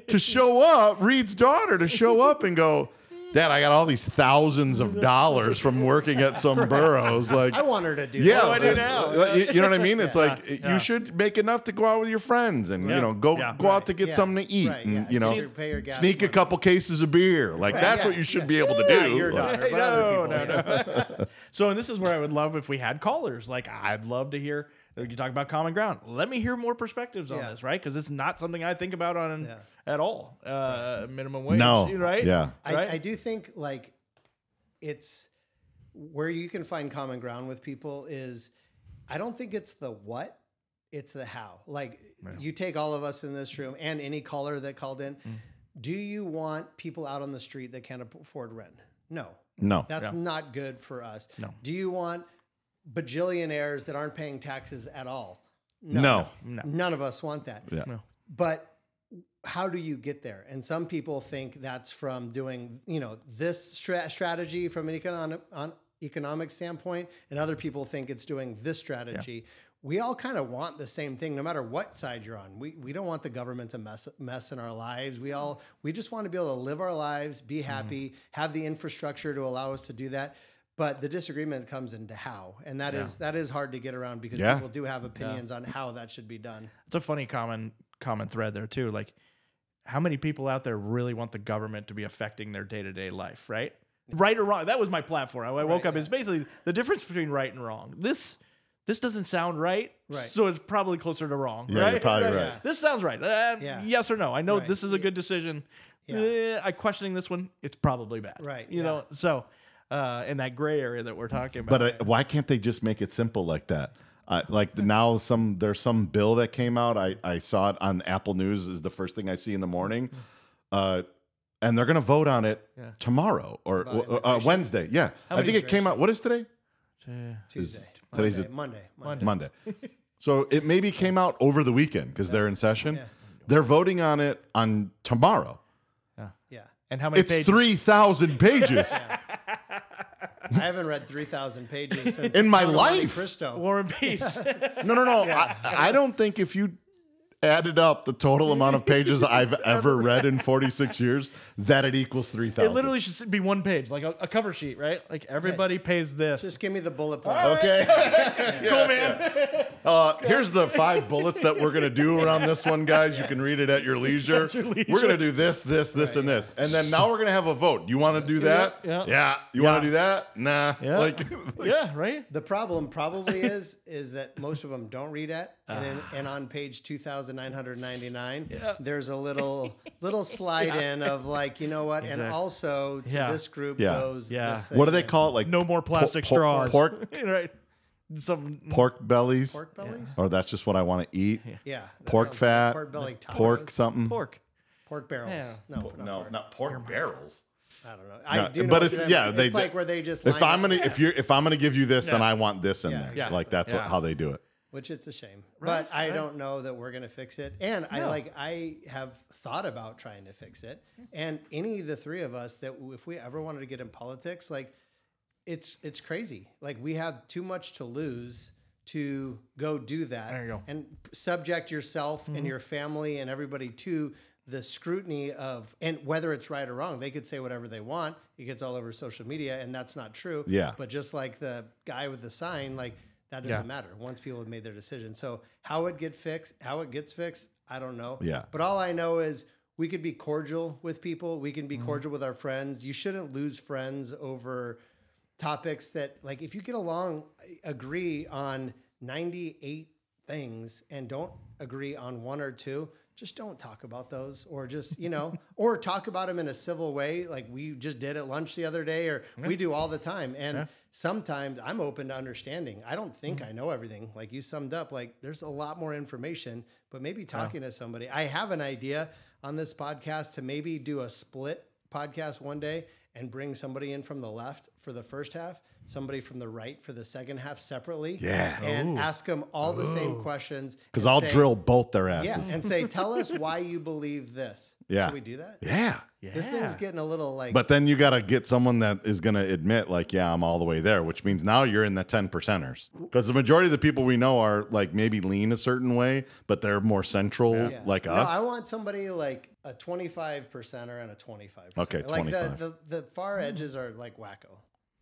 to show up, Reid's daughter, to show up and go, Dad, I got all these thousands of dollars from working at some burros. Like, I want her to do yeah, that. I do now. you know what I mean? It's like you should make enough to go out with your friends and go out to get something to eat and Pay your gas sneak a money. couple cases of beer. Like that's what you should be able to do. Not your daughter, but other people. No. So, and this is where I would love if we had callers. Like, I'd love to hear. You talk about common ground. Let me hear more perspectives on this, right? Because it's not something I think about at all. Minimum wage, right? Yeah. I do think like it's where you can find common ground with people is I don't think it's the what, it's the how. Like you take all of us in this room and any caller that called in. Do you want people out on the street that can't afford rent? No. That's not good for us. No. Do you want bajillionaires that aren't paying taxes at all? No. None of us want that. Yeah. No. But how do you get there? And some people think that's from doing, this strategy from an economic standpoint, and other people think it's doing this strategy. Yeah. We all kind of want the same thing, no matter what side you're on. We don't want the government to mess in our lives. We just want to be able to live our lives, be happy, have the infrastructure to allow us to do that. But the disagreement comes into how, and that is hard to get around because people do have opinions on how that should be done. It's a funny common thread there too. Like, how many people out there really want the government to be affecting their day-to-day life, right? Right or wrong. That was my platform. I woke up. It's basically the difference between right and wrong. This doesn't sound right, so it's probably closer to wrong. Yeah, right? you're probably right. Yeah. This sounds right. Yes or no. I know this is a good decision. Yeah. I'm questioning this one. It's probably bad. Right. You know. So. In that gray area that we're talking about. But why can't they just make it simple like that? Now there's some bill that came out. I saw it on Apple News is the first thing I see in the morning. And they're going to vote on it tomorrow or Wednesday. Yeah. I think it came out. What is today? Tuesday. Today's Monday. So it maybe came out over the weekend because they're in session. Yeah. They're voting on it on tomorrow. Yeah. And how many it's pages? 3,000 pages. I haven't read 3,000 pages since in my life. War and Peace. No. Yeah. I don't think if you added up the total amount of pages I've ever read in 46 years, that it equals 3,000. It literally should be one page, like a cover sheet, right? Like everybody pays this. Just give me the bullet points. Okay. Cool, man. Here's the 5 bullets that we're going to do around this one, guys. You can read it at your leisure. We're going to do this, and this. And then now we're going to have a vote. You want to do that? Yeah. You want to do that? Nah. Yeah. Yeah, right? The problem probably is that most of them don't read it. And on page 2,999, there's a little slide in of like, you know what? Exactly. And also to this group goes this thing. What do they call it? Like no more plastic straws. Pork right. Some pork bellies. Pork bellies? Or that's just what I want to eat. Yeah. Pork fat. Like pork belly tacos. Pork something. pork. Pork barrels. Yeah. No, not pork barrels. I don't know. I do know but what it's you mean. they like where they just if I'm line gonna up. if I'm gonna give you this, then I want this in there. Yeah. Like that's how they do it. Which it's a shame, but I don't know that we're going to fix it. And I have thought about trying to fix it. And any of the three of us that if we ever wanted to get in politics, like it's crazy. Like we have too much to lose to go do that. There you go. And subject yourself and your family and everybody to the scrutiny of, and whether it's right or wrong, they could say whatever they want. It gets all over social media and that's not true. Yeah. But just like the guy with the sign, like, that doesn't matter once people have made their decision. So how it gets fixed, I don't know. Yeah. But all I know is we could be cordial with people. We can be cordial with our friends. You shouldn't lose friends over topics that, like, if you get along, agree on 98 things and don't agree on 1 or 2, just don't talk about those, or just, or talk about them in a civil way. Like we just did at lunch the other day, or we do all the time. And sometimes I'm open to understanding. I don't think I know everything. Like you summed up, like there's a lot more information, but maybe talking to somebody. I have an idea on this podcast to maybe do a split podcast one day and bring somebody in from the left for the first half, somebody from the right for the second half separately. Yeah. And ask them all the same questions. Because I'll drill both their asses. Yeah, and say, tell us why you believe this. Yeah. Should we do that? Yeah. This thing's getting a little like... But then you got to get someone that is going to admit, like, yeah, I'm all the way there, which means now you're in the 10%ers. Because the majority of the people we know are, like, maybe lean a certain way, but they're more central like us. I want somebody like a 25%er and a 25%. Okay, Like 25. the far edges are like wacko,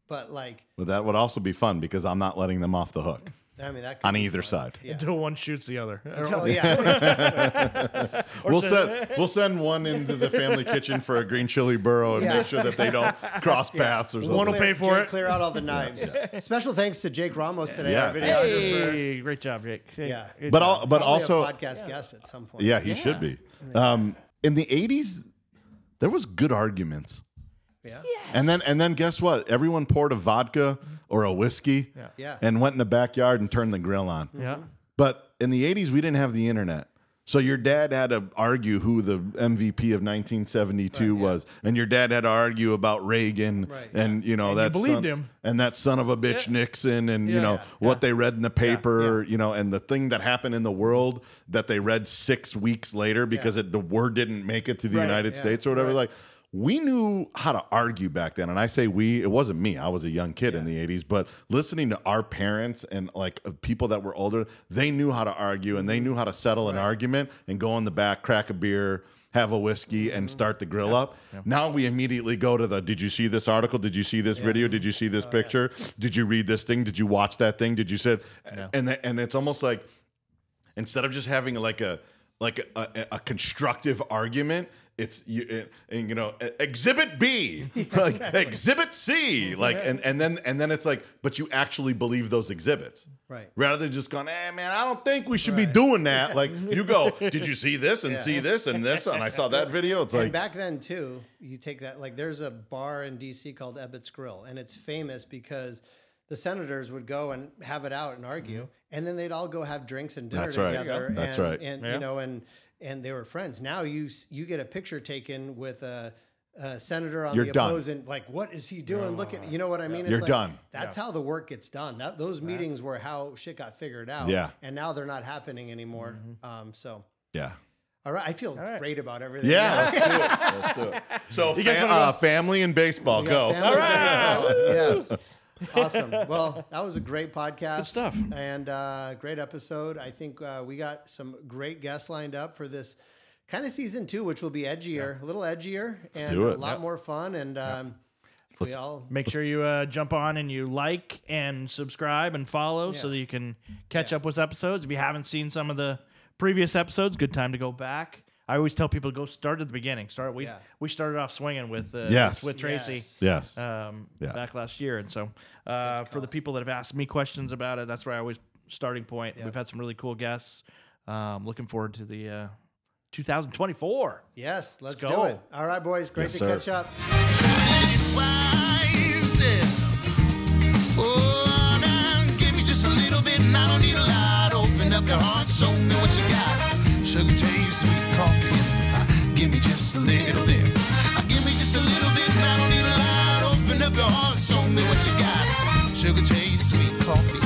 but like Well, that would also be fun because I'm not letting them off the hook I mean that could on be either fun. side. Yeah. Until one shoots the other. Yeah. We'll send one into the family kitchen for a green chili burro and Yeah. make sure that they don't cross paths or something. One will pay for it. Clear out all the knives. Special thanks to Jake Ramos today, Yeah. our videographer. Hey, great job, Jake. Hey, Yeah. good But job. but Probably also a podcast guest at some point. yeah, he should be. In the 80s, there was good arguments. Yeah. And then guess what? Everyone poured a vodka or a whiskey Yeah. and went in the backyard and turned the grill on. Yeah. But in the 80s, we didn't have the internet. So your dad had to argue who the MVP of 1972 was, and your dad had to argue about Reagan, and you know that believed son, him. and that son of a bitch Nixon, and you know what they read in the paper, you know, and the thing that happened in the world that they read 6 weeks later because the word didn't make it to the United States or whatever. Like we knew how to argue back then, and I say we. It wasn't me. I was a young kid in the 80s, but listening to our parents and like people that were older, they knew how to argue and they knew how to settle an argument and go in the back, crack a beer, have a whiskey, and start the grill up. Now we immediately go to the, did you see this article? Did you see this video? Did you see this picture? Did you read this thing? Did you watch that thing? Did you say? And it's almost like instead of just having like a constructive argument, it's you know exhibit B, like exhibit C, like and then it's like, but you actually believe those exhibits, Right. Rather than just going, hey man, I don't think we should be doing that. Like you go, did you see this and see this and this? And I saw that video. It's And like back then too, you take that, like there's a bar in DC called Ebbett's Grill, and it's famous because the senators would go and have it out and argue, and then they'd all go have drinks and dinner That's right. together. That's and, right. And you know, and they were friends. Now you get a picture taken with a senator on You're the done. opposing. Like, what is he doing? Look at, you know what I mean? It's You're like, done. That's how the work gets done. Those meetings were how shit got figured out. Yeah. And now they're not happening anymore. So. yeah. All right, I feel great about everything. Yeah, let's do it. So family and baseball, go. Family baseball. Yes. Awesome. Well, that was a great podcast. Good stuff. And great episode. I think we got some great guests lined up for this kind of season 2, which will be edgier, a little edgier, and do a it. lot more fun. And we all Make sure you jump on and you like and subscribe and follow so that you can catch up with episodes. If you haven't seen some of the previous episodes, good time to go back. I always tell people to go start at the beginning. We started off swinging with Tracy. Yes. Back last year, and so for the people that have asked me questions about it, that's where I always starting point. We've had some really cool guests. Looking forward to the 2024. Yes, let's go. do it. All right, boys. Great to catch up. Oh, now give me just a little bit, and I don't need a lot. Open up your heart, show me what you got. Sugar taste, sweet coffee. Give me just a little bit. Give me just a little bit, and I don't need a lot. Open up your heart, show me what you got. Sugar taste, sweet coffee.